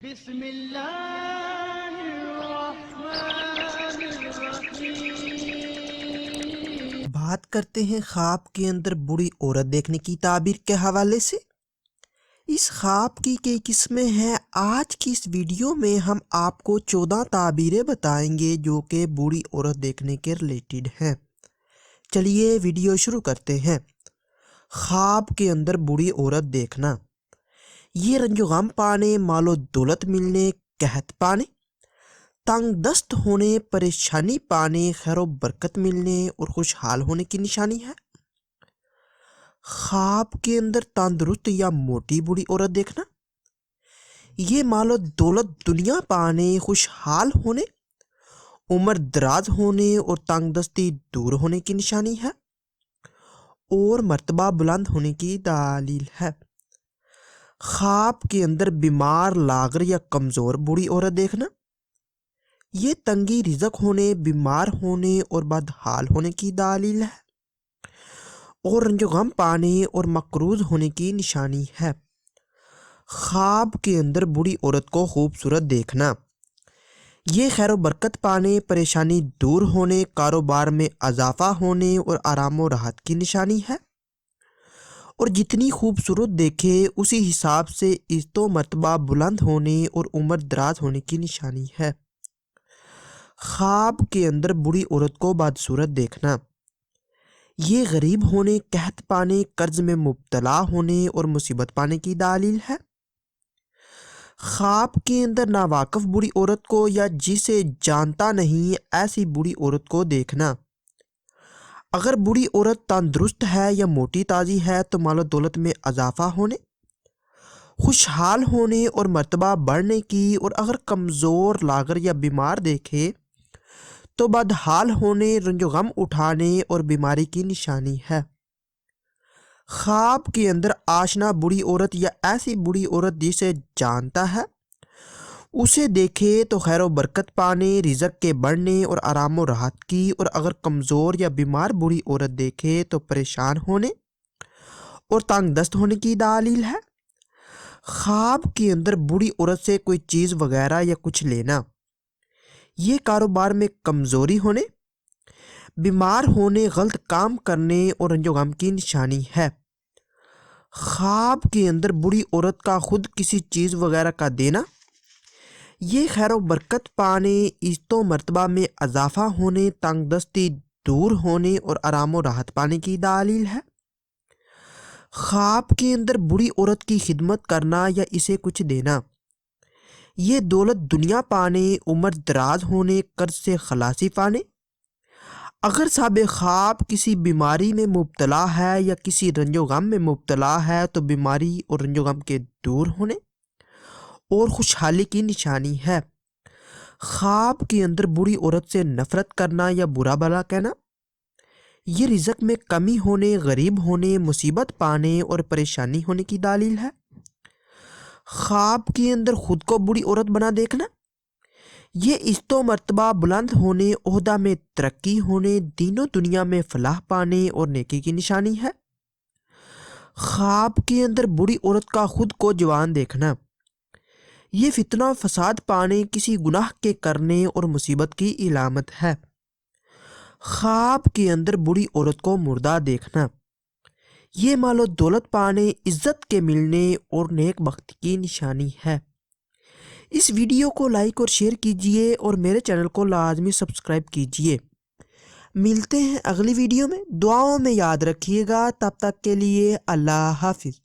بسم اللہ الرحمن الرحیم۔ بات کرتے ہیں خواب کے اندر بری عورت دیکھنے کی تعبیر کے حوالے سے۔ اس خواب کی کئی قسمیں ہیں۔ آج کی اس ویڈیو میں ہم آپ کو 14 تعبیریں بتائیں گے جو کہ بری عورت دیکھنے کے ریلیٹڈ ہیں۔ چلیے ویڈیو شروع کرتے ہیں۔ خواب کے اندر بری عورت دیکھنا، یہ رنج و غم پانے، مال و دولت ملنے، قحط پانے، تنگ دست ہونے، پریشانی پانے، خیر و برکت ملنے اور خوشحال ہونے کی نشانی ہے۔ خواب کے اندر تندرست یا موٹی بری عورت دیکھنا، یہ مال و دولت دنیا پانے، خوشحال ہونے، عمر دراز ہونے اور تنگ دستی دور ہونے کی نشانی ہے اور مرتبہ بلند ہونے کی دلیل ہے۔ خواب کے اندر بیمار، لاغر یا کمزور بری عورت دیکھنا، یہ تنگی رزق ہونے، بیمار ہونے اور بدحال ہونے کی دلیل ہے اور رنج و غم پانے اور مقروض ہونے کی نشانی ہے۔ خواب کے اندر بری عورت کو خوبصورت دیکھنا، یہ خیر و برکت پانے، پریشانی دور ہونے، کاروبار میں اضافہ ہونے اور آرام و راحت کی نشانی ہے اور جتنی خوبصورت دیکھے اسی حساب سے عزت و مرتبہ بلند ہونے اور عمر دراز ہونے کی نشانی ہے۔ خواب کے اندر بری عورت کو بدصورت دیکھنا، یہ غریب ہونے، قحط پانے، قرض میں مبتلا ہونے اور مصیبت پانے کی دلیل ہے۔ خواب کے اندر ناواقف بری عورت کو یا جسے جانتا نہیں ایسی بری عورت کو دیکھنا، اگر بری عورت تندرست ہے یا موٹی تازی ہے تو مال و دولت میں اضافہ ہونے، خوشحال ہونے اور مرتبہ بڑھنے کی، اور اگر کمزور، لاغر یا بیمار دیکھے تو بدحال ہونے، رنج و غم اٹھانے اور بیماری کی نشانی ہے۔ خواب کے اندر آشنا بری عورت یا ایسی بری عورت جسے جانتا ہے اسے دیکھے تو خیر و برکت پانے، رزق کے بڑھنے اور آرام و راحت کی، اور اگر کمزور یا بیمار بری عورت دیکھے تو پریشان ہونے اور تنگ دست ہونے کی دلیل ہے۔ خواب کے اندر بری عورت سے کوئی چیز وغیرہ یا کچھ لینا، یہ کاروبار میں کمزوری ہونے، بیمار ہونے، غلط کام کرنے اور رنج و غم کی نشانی ہے۔ خواب کے اندر بری عورت کا خود کسی چیز وغیرہ کا دینا، یہ خیر و برکت پانے، عزت و مرتبہ میں اضافہ ہونے، تنگ دستی دور ہونے اور آرام و راحت پانے کی دلیل ہے۔ خواب کے اندر بری عورت کی خدمت کرنا یا اسے کچھ دینا، یہ دولت دنیا پانے، عمر دراز ہونے، قرض سے خلاصی پانے، اگر صاحب خواب کسی بیماری میں مبتلا ہے یا کسی رنج و غم میں مبتلا ہے تو بیماری اور رنج و غم کے دور ہونے اور خوشحالی کی نشانی ہے۔ خواب کے اندر بری عورت سے نفرت کرنا یا برا بھلا کہنا، یہ رزق میں کمی ہونے، غریب ہونے، مصیبت پانے اور پریشانی ہونے کی دلیل ہے۔ خواب کے اندر خود کو بری عورت بنا دیکھنا، یہ عزت و مرتبہ بلند ہونے، عہدہ میں ترقی ہونے، دین و دنیا میں فلاح پانے اور نیکی کی نشانی ہے۔ خواب کے اندر بری عورت کا خود کو جوان دیکھنا، یہ فتنہ و فساد پانے، کسی گناہ کے کرنے اور مصیبت کی علامت ہے۔ خواب کے اندر بری عورت کو مردہ دیکھنا، یہ مال و دولت پانے، عزت کے ملنے اور نیک بختی کی نشانی ہے۔ اس ویڈیو کو لائک اور شیئر کیجئے اور میرے چینل کو لازمی سبسکرائب کیجئے۔ ملتے ہیں اگلی ویڈیو میں، دعاؤں میں یاد رکھیے گا۔ تب تک کے لیے اللہ حافظ۔